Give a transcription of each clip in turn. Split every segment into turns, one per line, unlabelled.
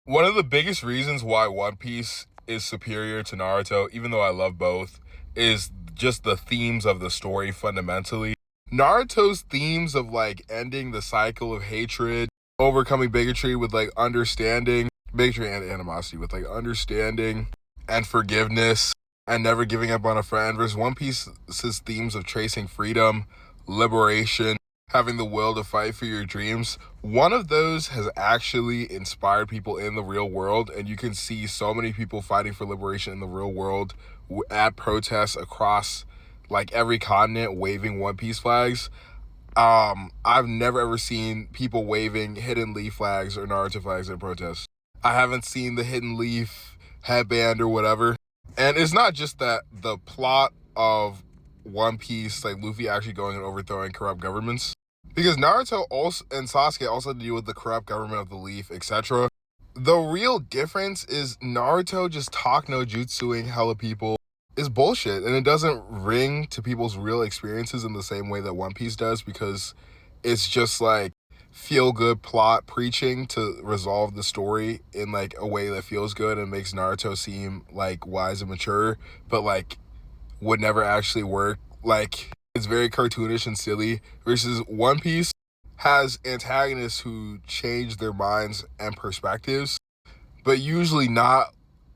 One of the biggest reasons why One Piece is superior to Naruto, even though I love both, is just the themes of the story fundamentally. Naruto's themes of like ending the cycle of hatred, overcoming bigotry with like understanding, bigotry and animosity with like understanding and forgiveness and never giving up on a friend, versus One Piece's themes of tracing freedom, liberation, having the will to fight for your dreams. One of those has actually inspired people in the real world, and you can see so many people fighting for liberation in the real world at protests across like every continent, waving One Piece flags. I've never ever seen people waving Hidden Leaf flags or Naruto flags at protests. I haven't seen the Hidden Leaf headband or whatever. And it's not just that the plot of One Piece, like Luffy actually going and overthrowing corrupt governments, because Naruto also and Sasuke also deal with the corrupt government of the Leaf, etc. The real difference is Naruto just talk no jutsuing hella people is bullshit, and it doesn't ring to people's real experiences in the same way that One Piece does, because it's just like feel good plot preaching to resolve the story in like a way that feels good and makes Naruto seem like wise and mature, but like would never actually work. Like, it's very cartoonish and silly, versus One Piece has antagonists who change their minds and perspectives, but usually not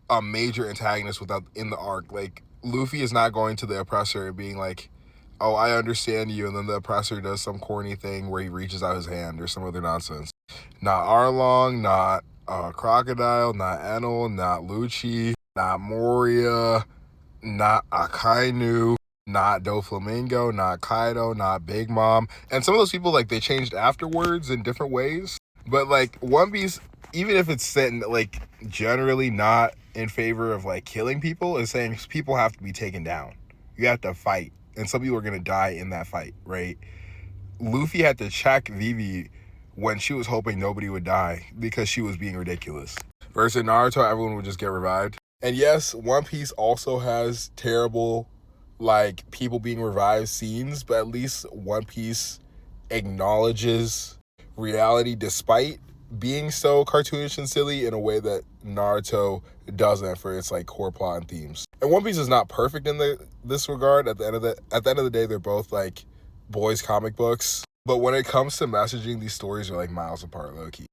a major antagonist without in the arc. Like, Luffy is not going to the oppressor and being like, oh, I understand you, and then the oppressor does some corny thing where he reaches out his hand or some other nonsense. Not Arlong, not Crocodile, not Enel, not Lucci, not Moria, not Akainu, not Doflamingo, not Kaido, not Big Mom. And some of those people, like, they changed afterwards in different ways. But, like, One Piece, even if it's set in, like, generally not in favor of, like, killing people, is saying people have to be taken down. You have to fight. And some people are going to die in that fight, right? Luffy had to check Vivi when she was hoping nobody would die because she was being ridiculous. Versus Naruto, everyone would just get revived. And yes, One Piece also has terrible, like, people being revived scenes, but at least One Piece acknowledges reality despite being so cartoonish and silly in a way that Naruto doesn't for its like core plot and themes. And One Piece is not perfect in this regard. At the end of the day, they're both like boys comic books. But when it comes to messaging, these stories are like miles apart, low key.